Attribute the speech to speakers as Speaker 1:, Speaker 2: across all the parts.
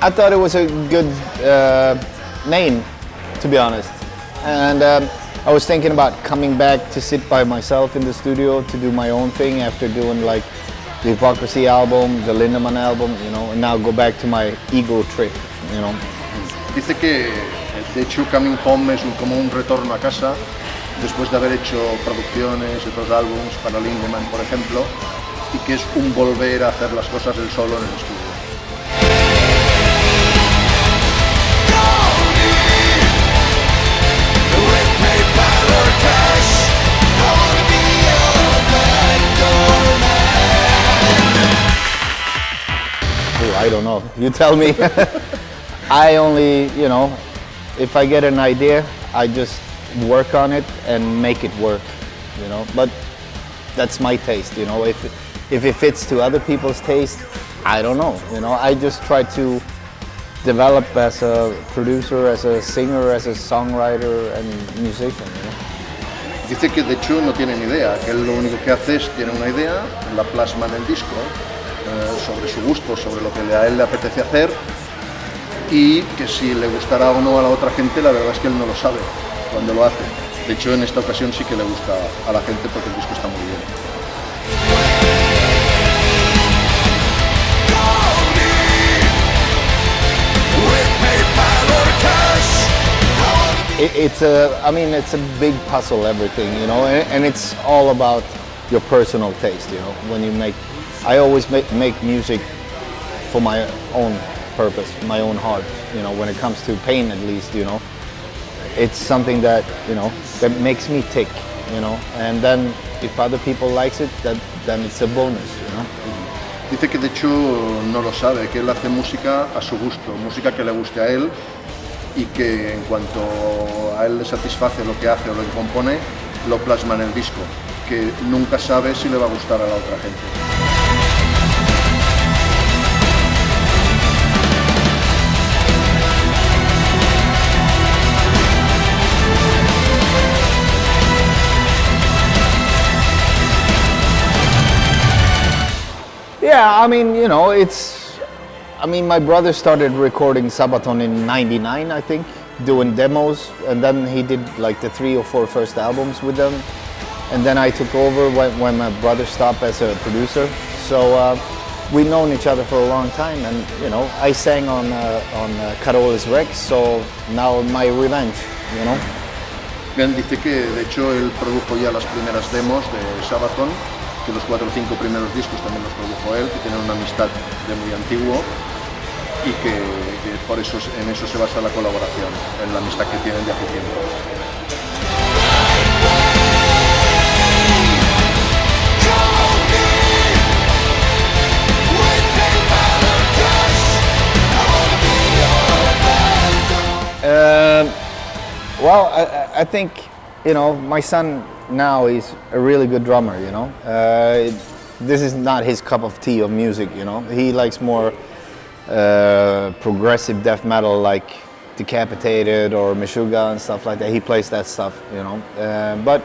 Speaker 1: I thought it was a good name, to be honest. And I was thinking about coming back to sit by myself in the studio to do my own thing after doing like the Hypocrisy album, the Lindemann album, you know, and now go back to my ego trip, you know.
Speaker 2: Dice que de hecho Coming Home es como un retorno a casa después de haber hecho producciones y otros álbumes para Lindemann, por ejemplo, y que es un volver a hacer las cosas él solo en el estudio.
Speaker 1: I don't know, you tell me. I only, you know, if I get an idea, I just work on it and make it work, you know, but that's my taste, you know. If it fits to other people's taste, I don't know, you know. I just try to develop as a producer, as a singer, as a songwriter and musician, you know.
Speaker 2: Dice que de hecho no tiene ni idea, que él lo único que hace es tiene una idea, la plasma en el disco, sobre su gusto, sobre lo que a él le apetece hacer, y que si le gustará o no a la otra gente, la verdad es que él no lo sabe cuando lo hace. De hecho, en esta ocasión sí que le gusta a la gente porque el disco está muy bien.
Speaker 1: It's a big puzzle, everything, you know, and it's all about your personal taste, you know. When you I always make music for my own purpose, my own heart, you know, when it comes to pain at least, you know. It's something that, you know, that makes me tick, you know, and then if other people likes it, then it's a bonus, you know.
Speaker 2: Dice que de hecho no lo sabe, que él hace música a su gusto, música que le guste a él y que en cuanto a él le satisface lo que hace o lo que compone, lo plasma en el disco, que nunca sabe si le va a gustar a la otra gente.
Speaker 1: Yeah, I mean, you know, my brother started recording Sabaton in '99, I think, doing demos, and then he did like the 3 or 4 first albums with them, and then I took over when my brother stopped as a producer. So we've known each other for a long time, and you know, I sang on Carol's Rex, so now my revenge, you know.
Speaker 2: Bien, dice que de hecho él produjo ya las primeras demos de Sabaton, que los 4 o 5 primeros discos también los produjo él, que tienen una amistad de muy antiguo y que por eso en eso se basa la colaboración, en la amistad que tienen de hace tiempo.
Speaker 1: Well, I think, you know, my son now is a really good drummer, you know. This is not his cup of tea of music, you know. He likes more progressive death metal like Decapitated or Meshuggah and stuff like that. He plays that stuff, you know. But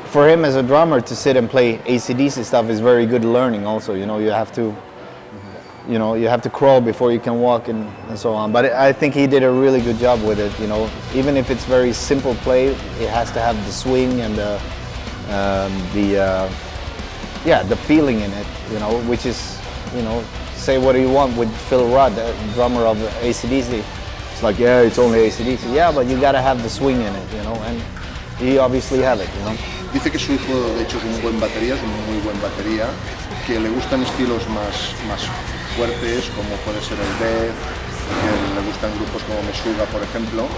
Speaker 1: for him as a drummer to sit and play AC/DC stuff is very good learning also, you know. You have to crawl before you can walk and so on. But I think he did a really good job with it, you know. Even if it's very simple play, it has to have the swing and the feeling in it, you know, which is, you know, say what you want with Phil Rudd, the drummer of AC/DC, It's like, yeah, it's only AC/DC. Yeah, but you gotta have the swing in it, you know, and he obviously have it, you know.
Speaker 2: Dice que su hijo, de hecho, es un buen batería, es un muy buen batería, que le gustan estilos más fuertes, como puede ser el death, que le gustan grupos como Meshuggah, por ejemplo,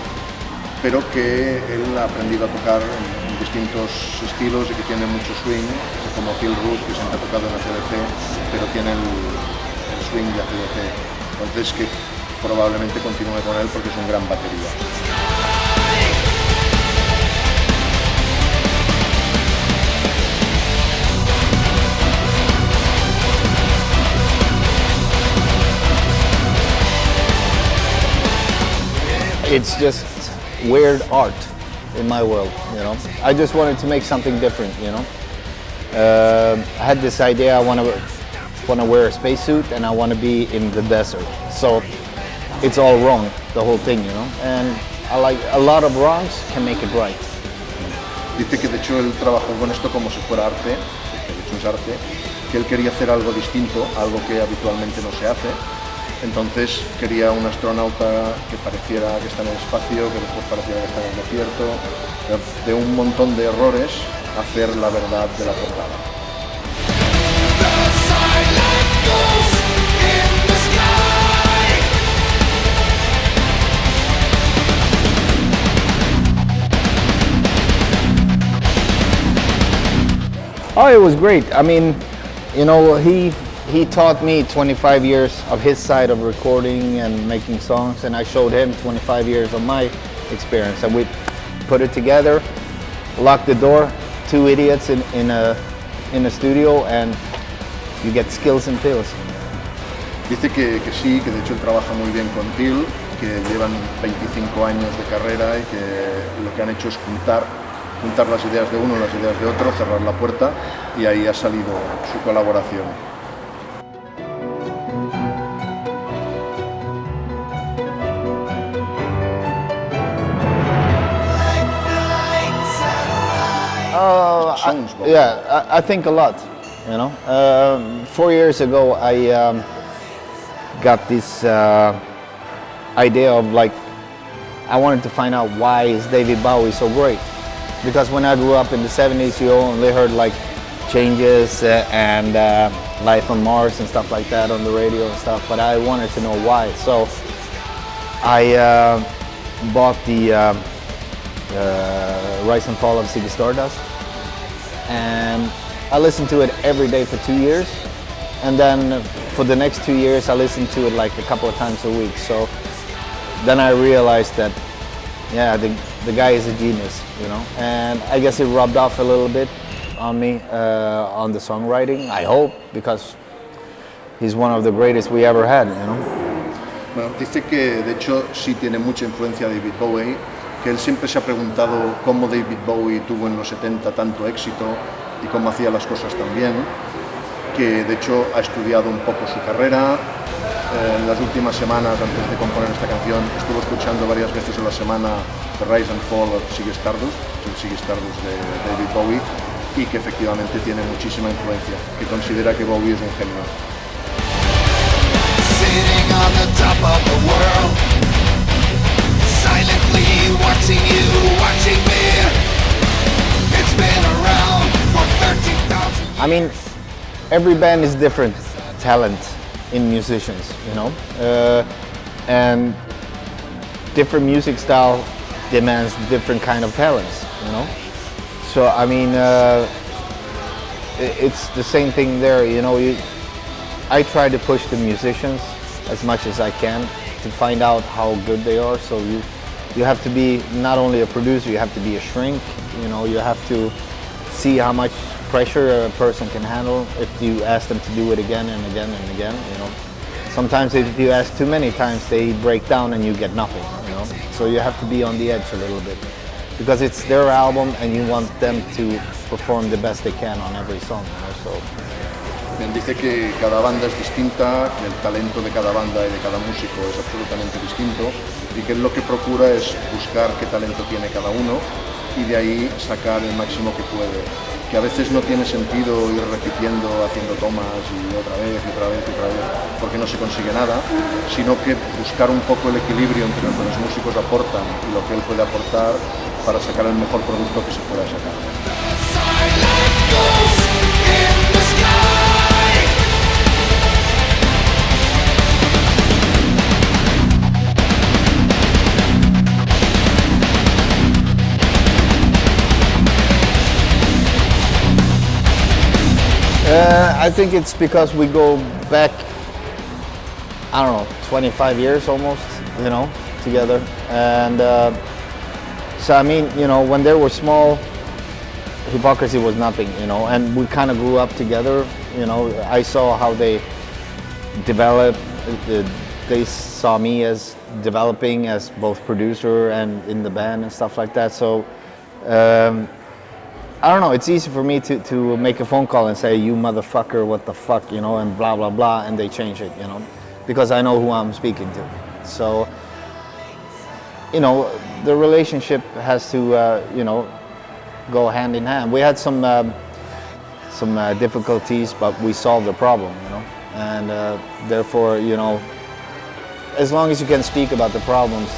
Speaker 2: pero que él ha aprendido a tocar en distintos estilos y que tiene mucho swing, como Phil Rudd, que siempre ha tocado en ACDC, pero tiene el swing de ACDC. Entonces que probablemente continúe con él porque es un gran batería.
Speaker 1: It's just weird art in my world, you know. I just wanted to make something different, you know. I had this idea, I want to wear a spacesuit and I want to be in the desert. So it's all wrong, the whole thing, you know. And I like a lot of wrongs can make it right.
Speaker 2: Dice que de hecho él trabajó con esto como si fuera arte, que de hecho es arte, que él quería hacer algo distinto, algo que habitualmente no se hace. Entonces quería un astronauta que pareciera que está en el espacio, que después pareciera que está en el desierto, de un montón de errores, hacer la verdad de la portada.
Speaker 1: Oh, it was great. I mean, you know, he taught me 25 years of his side of recording and making songs, and I showed him 25 years of my experience, and we put it together, locked the door, two idiots in a studio, and you get skills and pills.
Speaker 2: Dice que sí, que de hecho él trabaja muy bien con Till, que llevan 25 años de carrera y que lo que han hecho es juntar las ideas de uno, las ideas de otro, cerrar la puerta y ahí ha salido su colaboración.
Speaker 1: I think a lot, you know. 4 years ago I got this idea of like, I wanted to find out why is David Bowie so great. Because when I grew up in the 70s, you only heard like Changes and Life on Mars and stuff like that on the radio and stuff, but I wanted to know why. So I bought the Rise and Fall of Ziggy Stardust, and I listened to it every day for 2 years, and then for the next 2 years I listened to it like a couple of times a week. So then I realized that, yeah, the guy is a genius, you know, and I guess it rubbed off a little bit on me, on the songwriting, I hope, because he's one of the greatest we ever had, you know.
Speaker 2: Bueno, dice que de hecho sí tiene mucha influencia David Bowie, que él siempre se ha preguntado cómo David Bowie tuvo en los 70 tanto éxito y cómo hacía las cosas tan bien, que de hecho ha estudiado un poco su carrera. En las últimas semanas, antes de componer esta canción, estuvo escuchando varias veces a la semana The Rise and Fall of Ziggy Stardust, el Ziggy Stardust de David Bowie, y que efectivamente tiene muchísima influencia, que considera que Bowie es un genio.
Speaker 3: Sitting on the top of the world, silently watching you, watching me. It's been around for 13,000 years.
Speaker 1: I mean, every band is different talent in musicians, you know, and different music style demands different kind of talents, you know. So I mean, it's the same thing there, you know. I try to push the musicians as much as I can to find out how good they are. So you have to be not only a producer, you have to be a shrink, you know. You have to see how much pressure a person can handle if you ask them to do it again and again and again, you know. Sometimes if you ask too many times, they break down and you get nothing, you know. So you have to be on the edge a little bit, because it's their album and you want them to perform the best they can on every song, you know. So.
Speaker 2: Bien, dice que cada banda es distinta, que el talento de cada banda y de cada músico es absolutamente distinto y que él lo que procura es buscar qué talento tiene cada uno y de ahí sacar el máximo que puede. Que a veces no tiene sentido ir repitiendo, haciendo tomas y otra vez, porque no se consigue nada, sino que buscar un poco el equilibrio entre lo que los músicos aportan y lo que él puede aportar para sacar el mejor producto que se pueda sacar.
Speaker 1: I think it's because we go back, I don't know, 25 years almost, you know, together. And so, I mean, you know, when they were small, Hypocrisy was nothing, you know, and we kind of grew up together, you know. I saw how they developed, they saw me as developing as both producer and in the band and stuff like that. So, I don't know, it's easy for me to make a phone call and say, you motherfucker, what the fuck, you know, and blah, blah, blah, and they change it, you know, because I know who I'm speaking to. So, you know, the relationship has to, you know, go hand in hand. We had some difficulties, but we solved the problem, you know, and therefore, you know, as long as you can speak about the problems,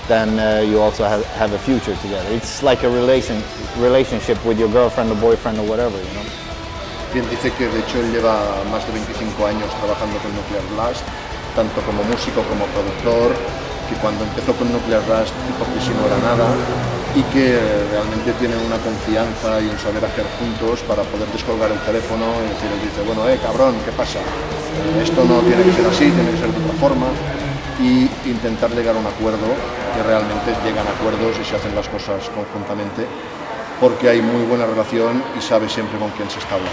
Speaker 1: then you also have a future together. It's like a relationship with your girlfriend or boyfriend or whatever, you know.
Speaker 2: Bien, dice que de hecho él lleva más de 25 años trabajando con Nuclear Blast, tanto como músico como productor, que cuando empezó con Nuclear Blast Hypocrisy no era nada y que realmente tienen una confianza y un saber hacer juntos para poder descolgar el teléfono y decir, él dice, bueno, cabrón, ¿qué pasa? Esto no tiene que ser así, tiene que ser de otra forma, y intentar llegar a un acuerdo, que realmente llegan a acuerdos y se hacen las cosas conjuntamente, porque hay muy buena relación y sabe siempre con quién se está hablando.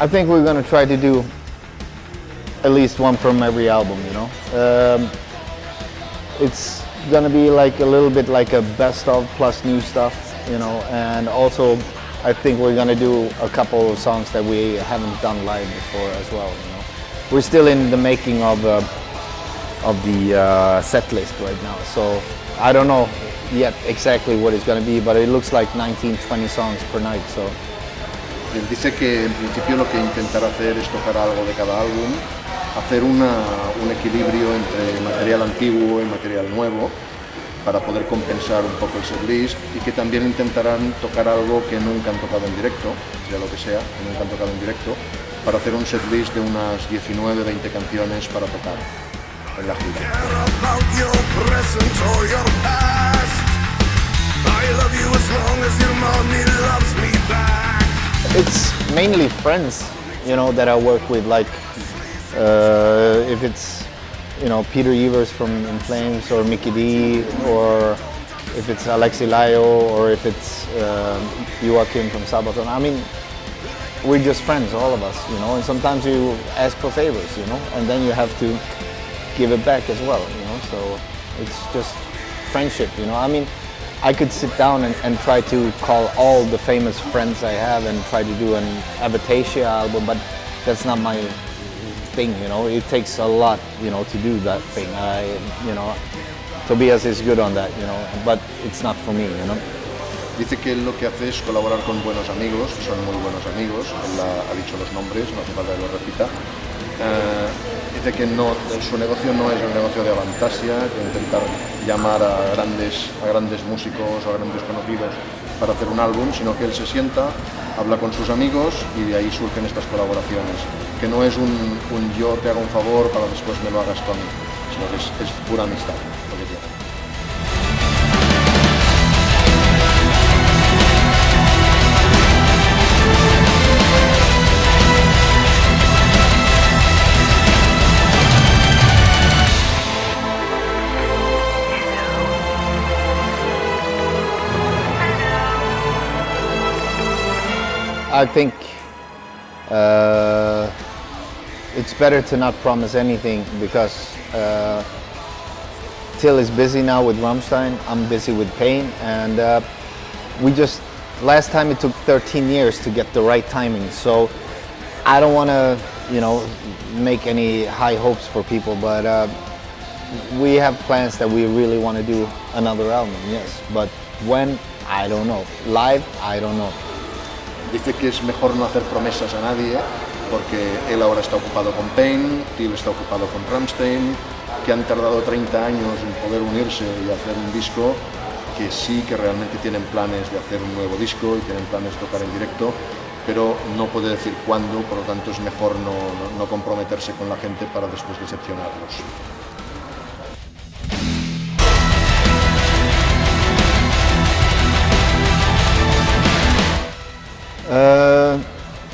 Speaker 1: I think we're gonna try to do at least one from every album, you know. It's gonna be like a little bit like a best of plus new stuff, you know, and also I think we're gonna do a couple of songs that we haven't done live before as well, you know. We're still in the making of the set list right now, so I don't know yet exactly what it's gonna be, but it looks like 19-20 songs per night, so.
Speaker 2: Él dice que en principio lo que intentará hacer es tocar algo de cada álbum, hacer un equilibrio entre material antiguo y material nuevo para poder compensar un poco el setlist, y que también intentarán tocar algo que nunca han tocado en directo, sea lo que sea, que nunca han tocado en directo, para hacer un setlist de unas 19-20 canciones para tocar en la gira.
Speaker 1: It's mainly friends, you know, that I work with, like if it's, you know, Peter Evers from In Flames, or Mickey D, or if it's Alexi Laio, or if it's Joachim from Sabaton. I mean, we're just friends, all of us, you know, and sometimes you ask for favors, you know, and then you have to give it back as well, you know, so it's just friendship, you know. I mean, I could sit down and try to call all the famous friends I have and try to do an Avatasia album, but that's not my thing, you know. It takes a lot, you know, to do that thing. You know, Tobias is good on that, you know, but it's not for me, you know.
Speaker 2: Dice que él lo que hace es colaborar con buenos amigos, que son muy buenos amigos, él ha dicho los nombres, no hace falta que lo repita. Dice que no, su negocio no es el negocio de Avatasia, que intentar llamar a grandes músicos o a grandes conocidos para hacer un álbum, sino que él se sienta, habla con sus amigos y de ahí surgen estas colaboraciones, que no es un yo te hago un favor para después me lo hagas tú a mí, sino que es pura amistad lo que tiene.
Speaker 1: I think it's better to not promise anything because Till is busy now with Rammstein, I'm busy with Pain, and last time it took 13 years to get the right timing, so I don't want to, make any high hopes for people, but we have plans that we really want to do another album, yes, but when, I don't know. Live, I don't know.
Speaker 2: Dice que es mejor no hacer promesas a nadie porque él ahora está ocupado con Pain, Till está ocupado con Rammstein, que han tardado 30 años en poder unirse y hacer un disco, que sí que realmente tienen planes de hacer un nuevo disco y tienen planes de tocar en directo, pero no puede decir cuándo, por lo tanto es mejor no comprometerse con la gente para después decepcionarlos.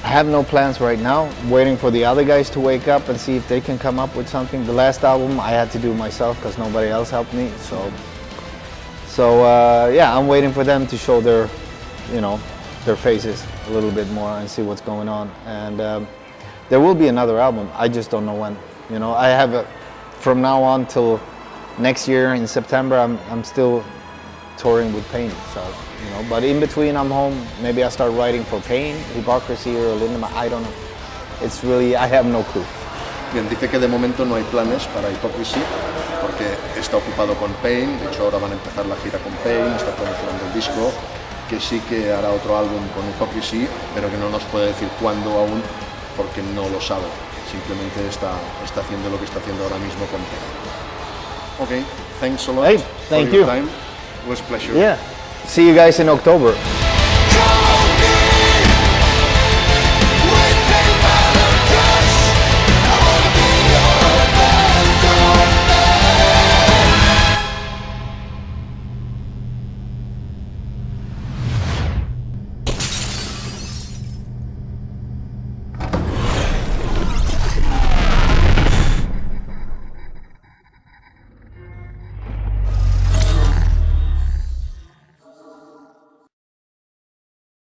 Speaker 1: I have no plans right now. Waiting for the other guys to wake up and see if they can come up with something. The last album I had to do myself because nobody else helped me. So yeah, I'm waiting for them to show their faces a little bit more and see what's going on. And there will be another album. I just don't know when. I have from now on till next year in September. I'm still touring with Pain. So. But in between I'm home, maybe I start writing for Pain, Hypocrisy or Lindemann, I don't know. It's really, I have no clue.
Speaker 2: Bien, dice que de momento no hay planes para Hypocrisy porque está ocupado con Pain, de hecho ahora van a empezar la gira con Pain, está promocionando el disco, que sí que hará otro álbum con Hypocrisy, pero que no nos puede decir cuándo aún porque no lo sabe, simplemente está haciendo lo que está haciendo ahora mismo con Pain. Okay, thanks a lot
Speaker 1: hey,
Speaker 2: for
Speaker 1: thank
Speaker 2: your
Speaker 1: you.
Speaker 2: time. It was a pleasure.
Speaker 1: Yeah. See you guys in October.